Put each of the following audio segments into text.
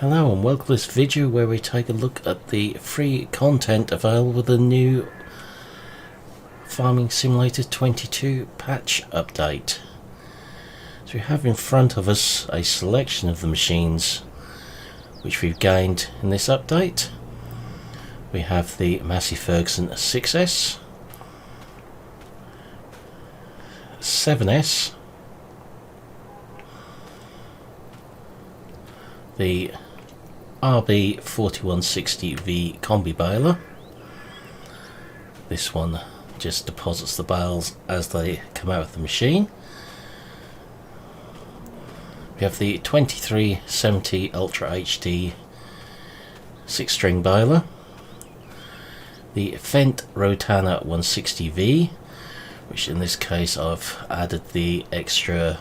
Hello and welcome to this video where we take a look at the free content available with the new Farming Simulator 22 patch update. So we have in front of us a selection of the machines which we've gained in this update. We have the Massey Ferguson 6S, 7S, the RB4160V combi baler. This one just deposits the bales as they come out of the machine. We have the 2370 Ultra HD 6-string baler, the Fendt Rotana 160V, which in this case I've added the extra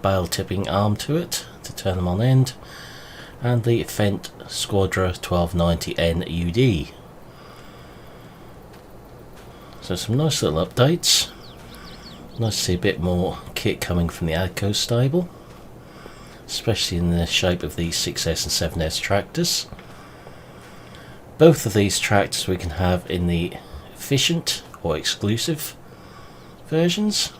bale tipping arm to it to turn them on end, and the Fendt Squadra 1290N UD. So some nice little updates. Nice to see a bit more kit coming from the AGCO stable, especially in the shape of the 6S and 7S tractors. Both of these tractors we can have in the efficient or exclusive versions.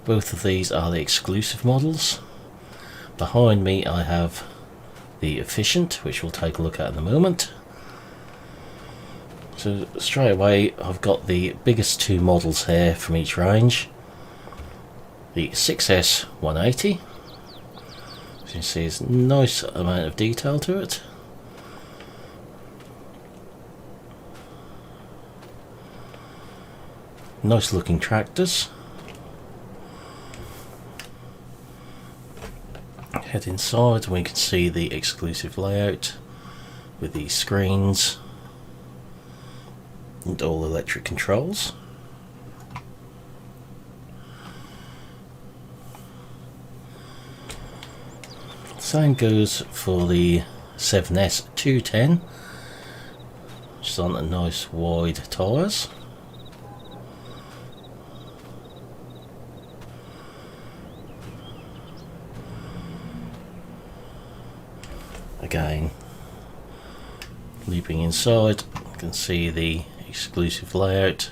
Both of these are the exclusive models. Behind me I have the efficient, which we'll take a look at in a moment. So straight away I've got the biggest two models here from each range. The 6S 180, as you can see, there's a nice amount of detail to it. Nice looking tractors. Head inside and we can see the exclusive layout with the screens and all electric controls. Same goes for the 7S 210, which is on a nice wide tyres. Again, leaping inside, you can see the exclusive layout.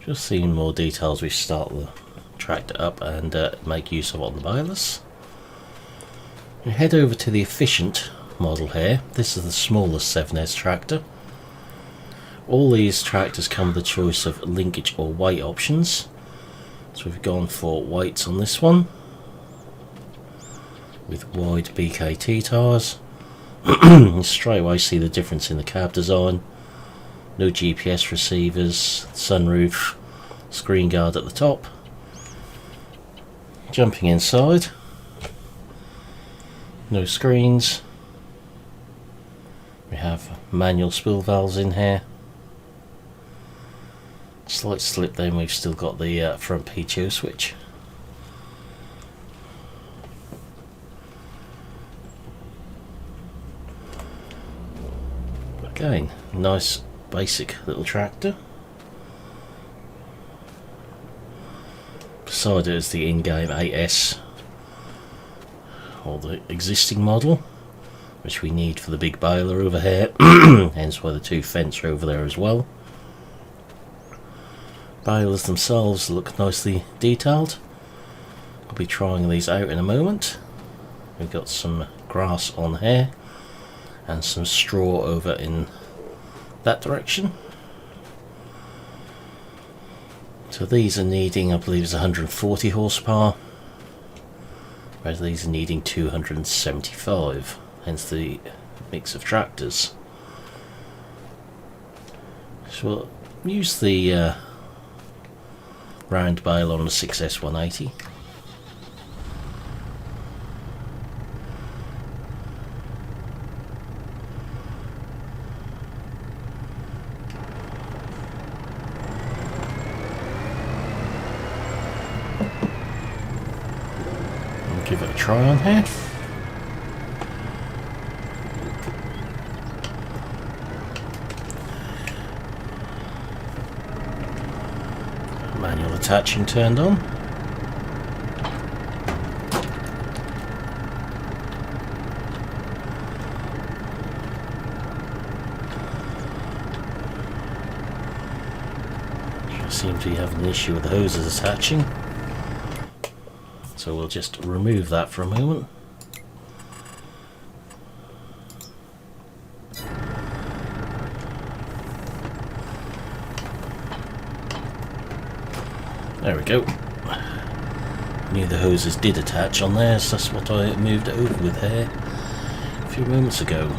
Just seeing more details, we start the tractor up and make use of it on the balers. We head over to the efficient model here. This is the smallest 7S tractor. All these tractors come with a choice of linkage or weight options. So we've gone for weights on this one, with wide BKT tyres. Straight away see the difference in the cab design. No GPS receivers, sunroof, screen guard at the top. Jumping inside, no screens. We have manual spill valves in here. Slight slip, then we've still got the front PTO switch. Again, nice basic little tractor. Beside it is the in-game 8S, or the existing model, which we need for the big baler over here, hence why the two Fendts are over there as well. Balers themselves look nicely detailed. I'll be trying these out in a moment. We've got some grass on here and some straw over in that direction. So these are needing, I believe, is 140 horsepower, whereas these are needing 275, hence the mix of tractors. So we'll use the round bale on the 6S 180. Give it a try on here. Manual attaching turned on. I seem to be having an issue with the hoses attaching, so we'll just remove that for a moment. There we go. Knew the hoses did attach on there, so that's what I moved it over with here a few moments ago.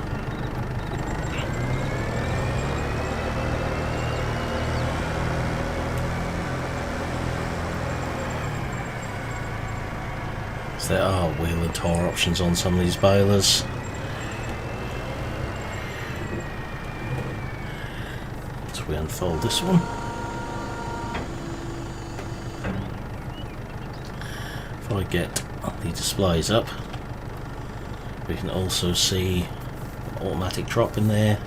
So there are wheel and tire options on some of these balers. So we unfold this one. If I get the displays up, we can also see automatic drop in there.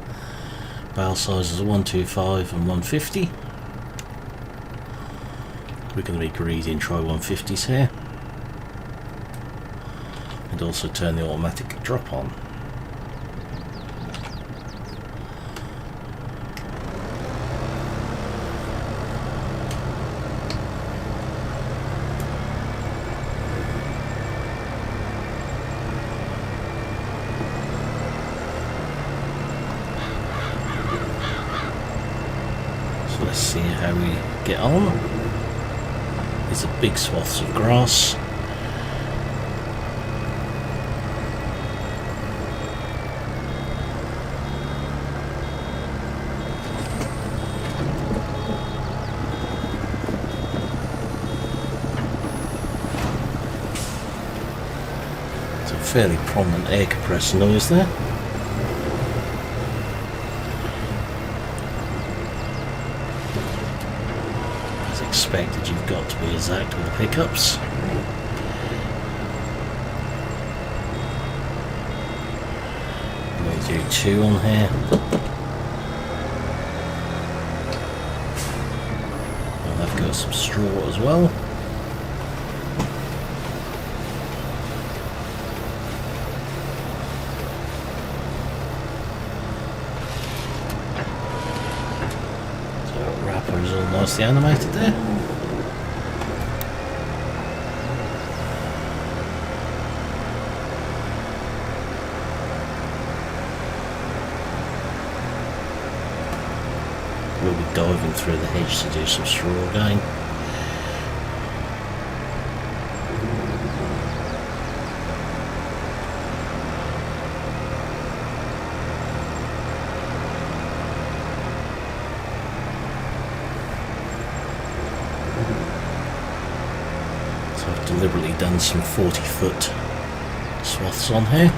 Bale sizes are 125 and 150. We're going to be greedy and try 150s here. And also turn the automatic drop on. Let's see how we get on. These are big swaths of grass. It's a fairly prominent air compressor noise there. Expected, you've got to be exact with the pickups. We'll do 2 on here. And I've got some straw as well. So wrapper is all nicely animated there. We'll be diving through the hedge to do some straw again. So I've deliberately done some 40-foot swaths on here.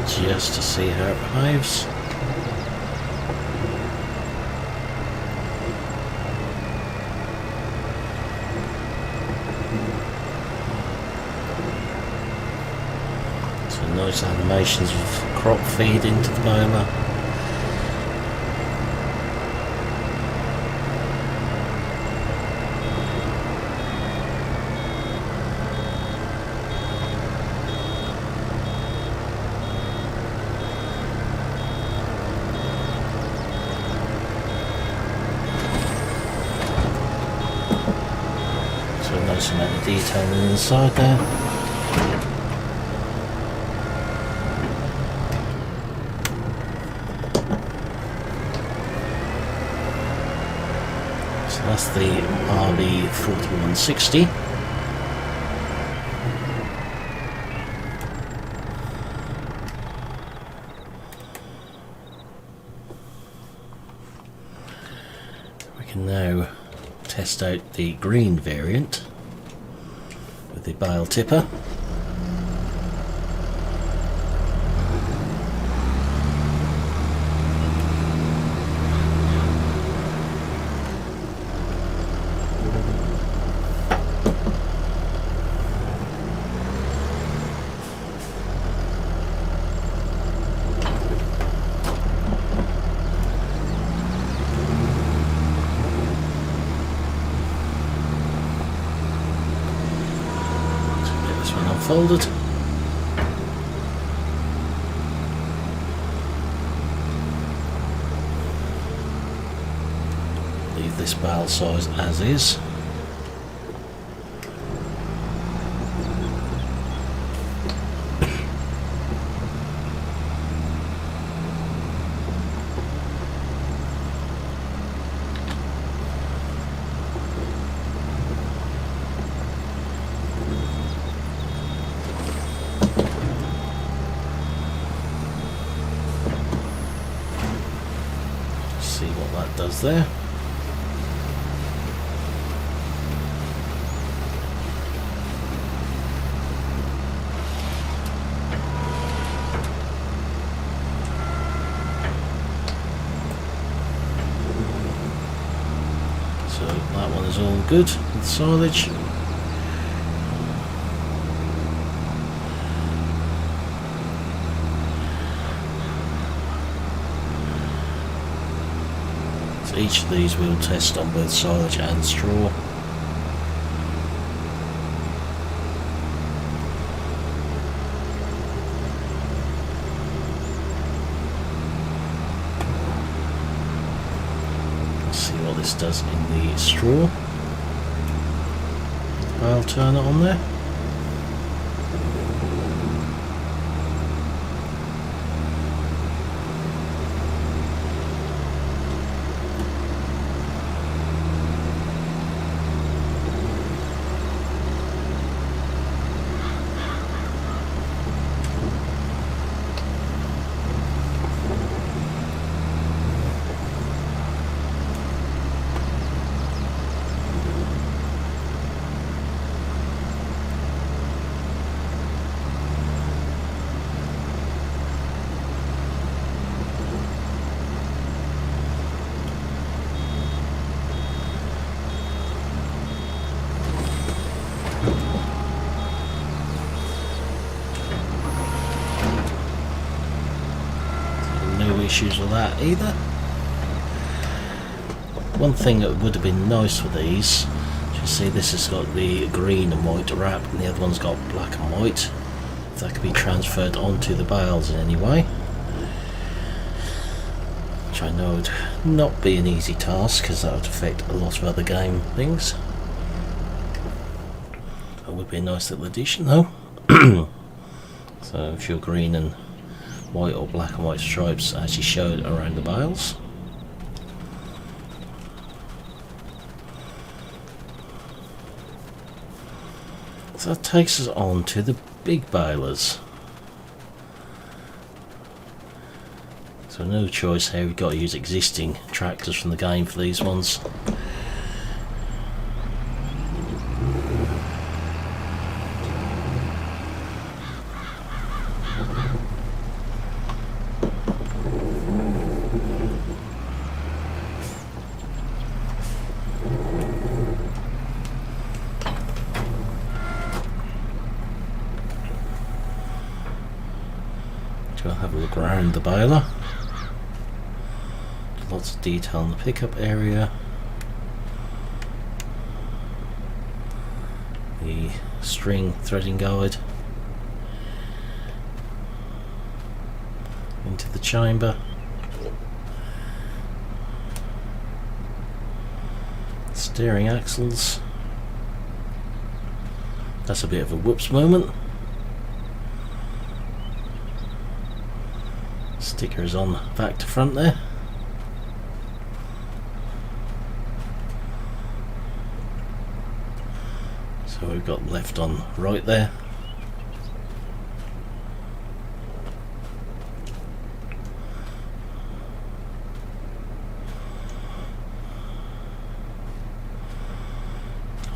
Just to see how it behaves. So nice animations of crop feed into the baler. Nice amount of detail on the inside there. So that's the RB4160. We can now test out the green variant with the Bale tipper. folded. Leave this bale size as is. See what that does there. So that one is all good with silage. Each of these we'll test on both silage and straw. Let's see what this does in the straw. I'll turn it on there. Issues with that either. One thing that would have been nice with these, you see this has got the green and white wrap and the other one's got black and white. If that could be transferred onto the bales in any way, which I know would not be an easy task because that would affect a lot of other game things. That would be a nice little addition though. So if you're green and white or black and white stripes actually showed around the bales. So that takes us on to the big balers. So no choice here, we've got to use existing tractors from the game for these ones. We'll have a look around the baler. Lots of detail in the pickup area. The string threading guide into the chamber. Steering axles. That's a bit of a whoops moment. Stickers on back to front there. So we've got left on right there.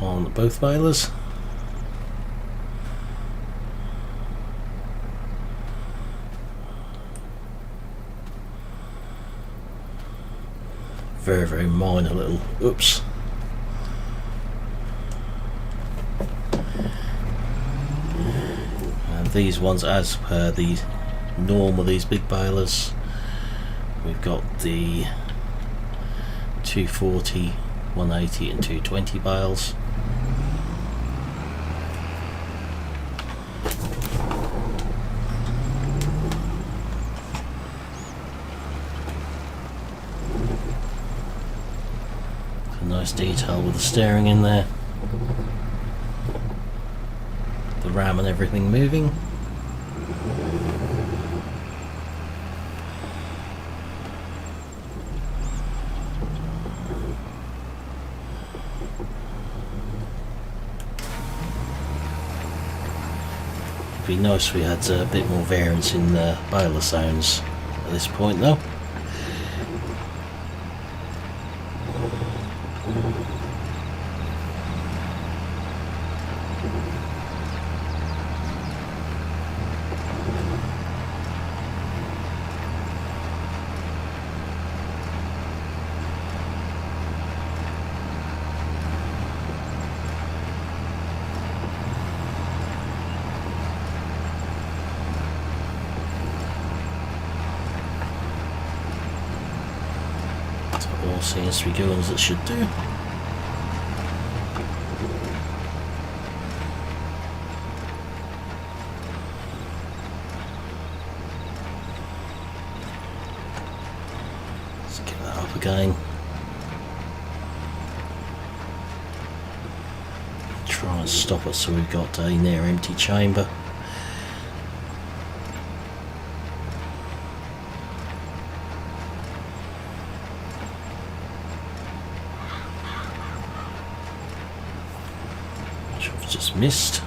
On both balers. Very, very minor little oops. And these ones, as per the norm of these big balers, we've got the 240, 180 and 220 bales. Nice detail with the steering in there. The RAM and everything moving. It'd be nice if we had a bit more variance in the baler sounds at this point though. All seems to be going as it should do. Let's get that up again. Try and stop it so we've got a near empty chamber. Just missed.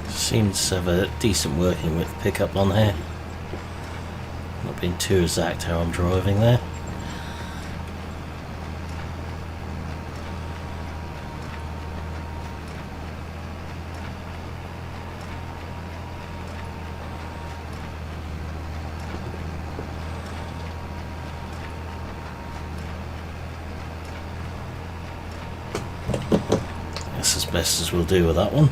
Seems to have a decent working with pickup on here. Not being too exact how I'm driving there. That's as best as we'll do with that one.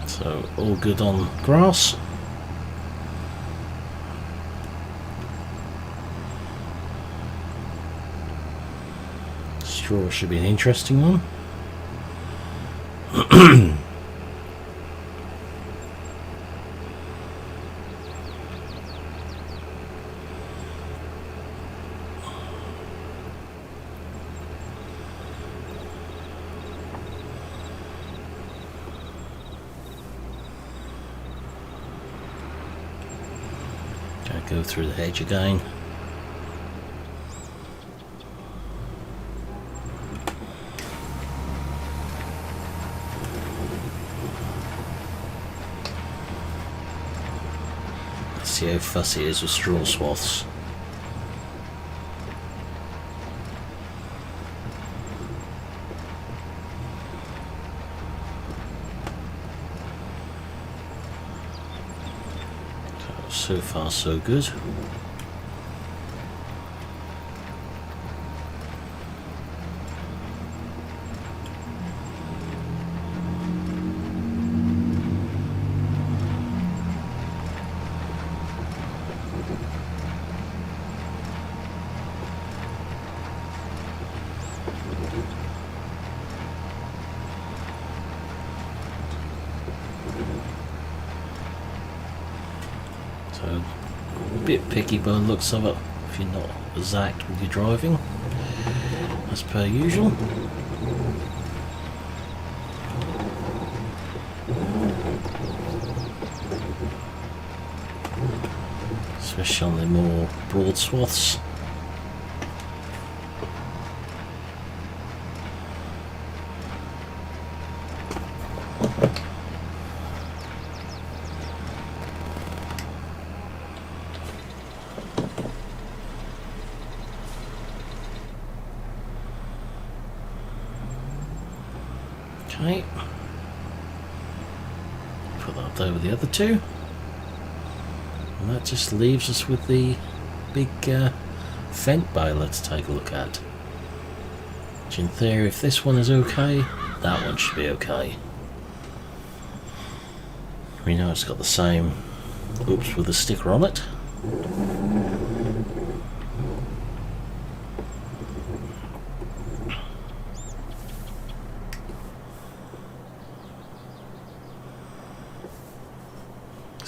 So all good on grass. Straw should be an interesting one. Go through the hedge again. Let's see how fussy it is with straw swaths. So far so good. So, a bit picky by the looks of it if you're not exact with your driving, as per usual. Especially on the more broad swaths. Okay, put that there with the other two, and that just leaves us with the big Fendt baler to take a look at. Which in theory, if this one is okay, that one should be okay. We know it's got the same oops with a sticker on it.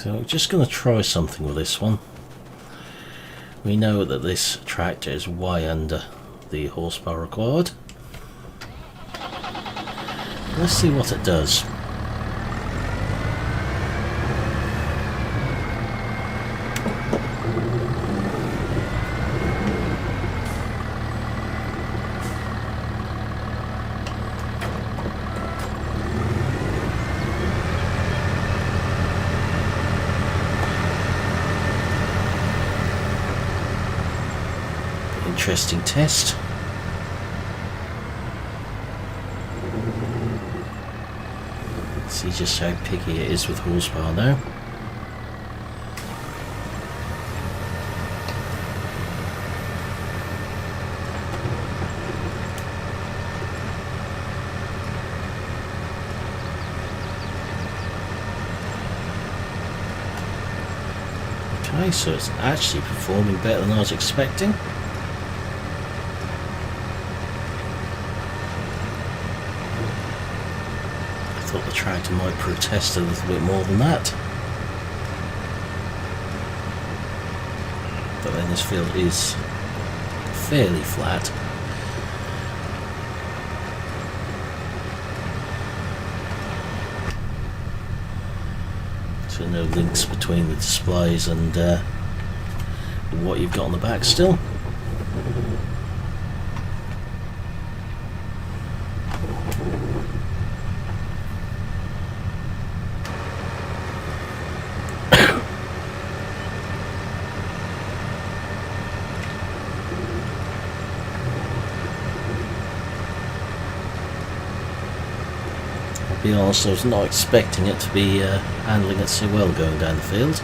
So we're just going to try something with this one. We know that this tractor is way under the horsepower required. Let's see what it does. Interesting test. See just how picky it is with horsepower now. Okay, so it's actually performing better than I was expecting. I thought the tractor might protest a little bit more than that. But then this field is fairly flat. So no links between the displays and what you've got on the back still. To be honest, I was not expecting it to be handling it so well going down the field.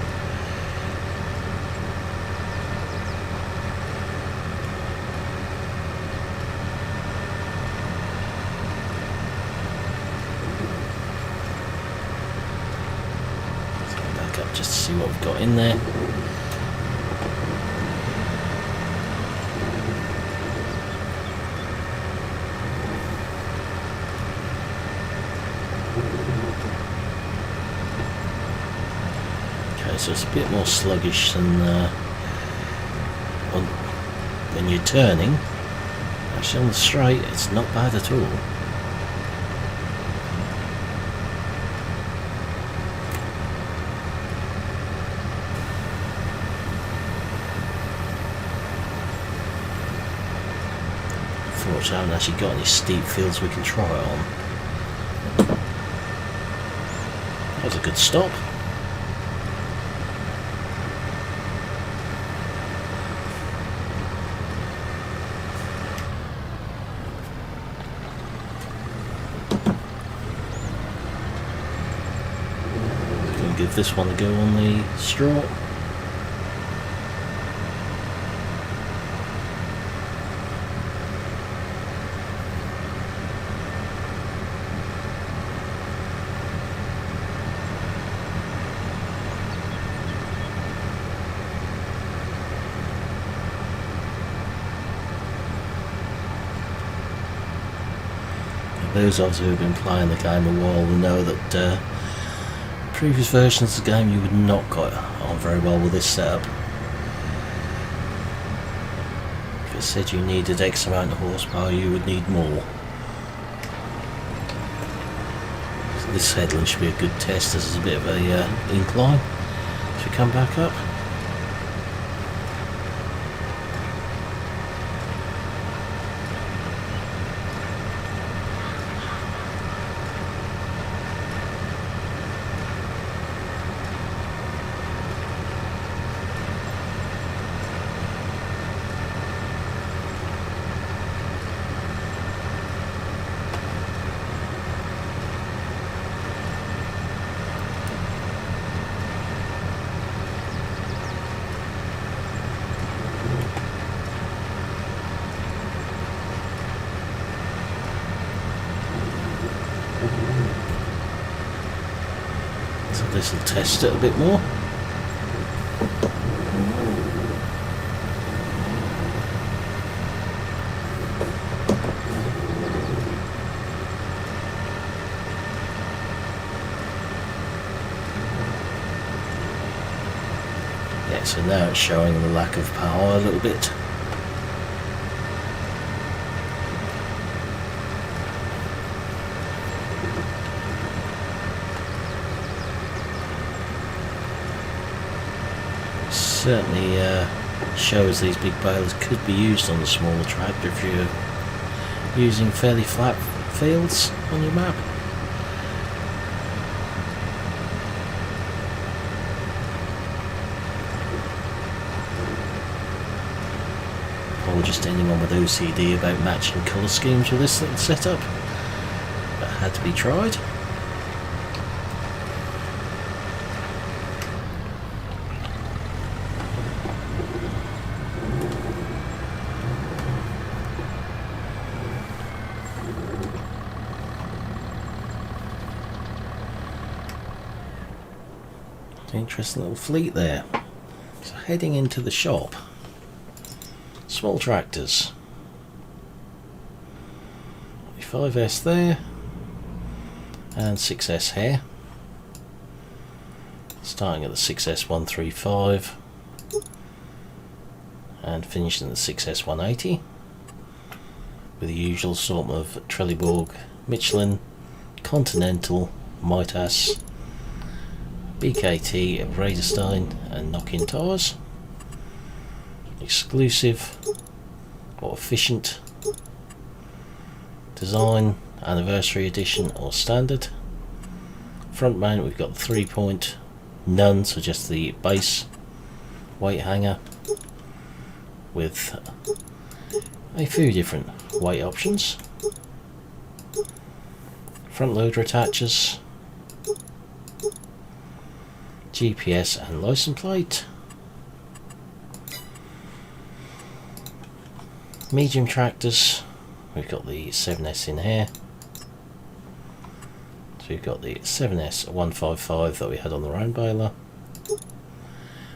Let's go back up just to see what we've got in there. So it's a bit more sluggish than when you're turning. Actually on the straight it's not bad at all. Unfortunately I haven't actually got any steep fields we can try it on. That was a good stop. Give this one a go on the straw. Those of us who have been playing the game a while will know that previous versions of the game you would not get on very well with this setup. If it said you needed X amount of horsepower, you would need more. So this headland should be a good test. This is a bit of a incline as we come back up. So this will test it a bit more. Yeah, so now it's showing the lack of power a little bit. Certainly shows these big balers could be used on a smaller tractor if you're using fairly flat fields on your map. Apologies to anyone with OCD about matching colour schemes with this little setup, but had to be tried. Interesting little fleet there. So heading into the shop. Small tractors. 5S there and 6S here. Starting at the 6S135 and finishing at the 6S180 with the usual assortment of Trelleborg, Michelin, Continental, Mitas, BKT, Vredestein and knock-in tyres. Exclusive or efficient design, anniversary edition or standard. Front mount we've got the 3-point, none, so just the base weight hanger with a few different weight options. Front loader attachers, GPS and license plate. Medium tractors, we've got the 7S in here. So we've got the 7S155 that we had on the round baler,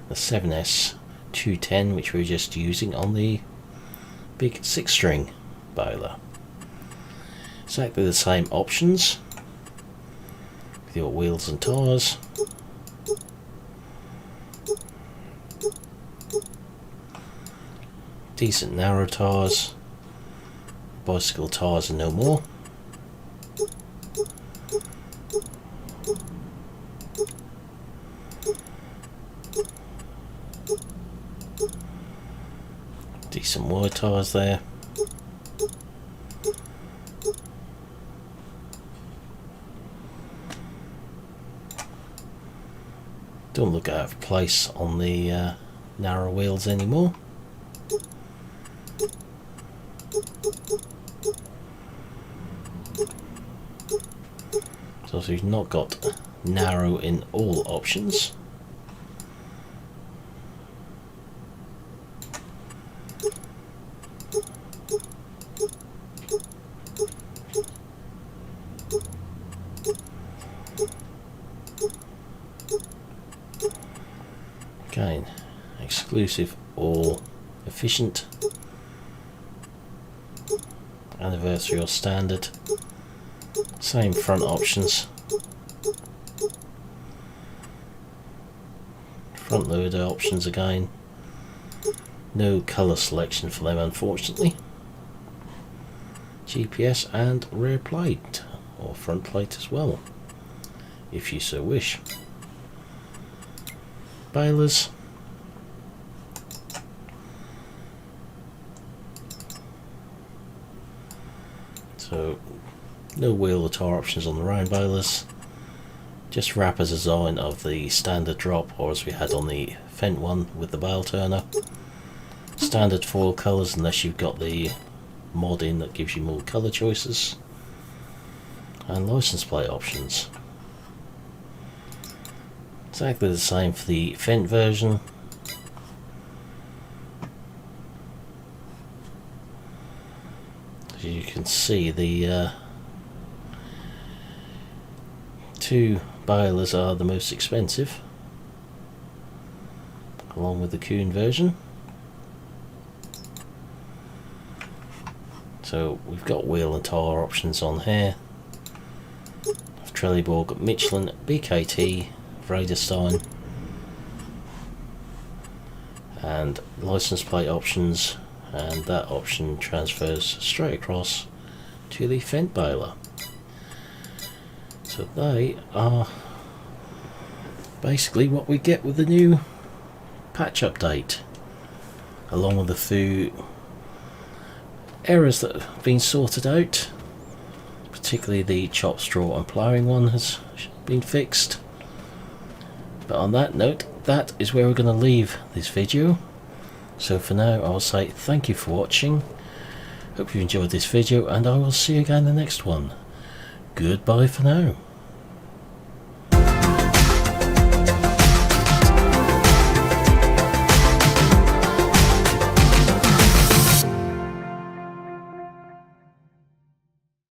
the 7S210 which we were just using on the big 6-string baler. Exactly the same options with your wheels and tyres. Decent narrow tyres, bicycle tyres and no more. Decent wide tyres there. Don't look out of place on the narrow wheels anymore. So we've not got narrow in all options. Again, exclusive or efficient, anniversary or standard. Same front options. Front loader options again. No colour selection for them unfortunately. GPS and rear plate, or front plate as well, if you so wish. Balers. So no wheel or tire options on the round balers, just wrappers design of the standard drop, or as we had on the Fendt one with the Bale turner. Standard foil colours unless you've got the mod in that gives you more colour choices. And license plate options. Exactly the same for the Fendt version. As you can see, the two balers are the most expensive, along with the Kuhn version. So we've got wheel and tyre options on here. Trelleborg, Michelin, BKT, Vredestein. and license plate options, and that option transfers straight across to the Fendt baler. So they are basically what we get with the new patch update, along with the few errors that have been sorted out. Particularly the chop straw and ploughing one has been fixed. But on that note, that is where we're going to leave this video. So for now, I'll say thank you for watching. Hope you enjoyed this video, and I will see you again in the next one. Goodbye for now.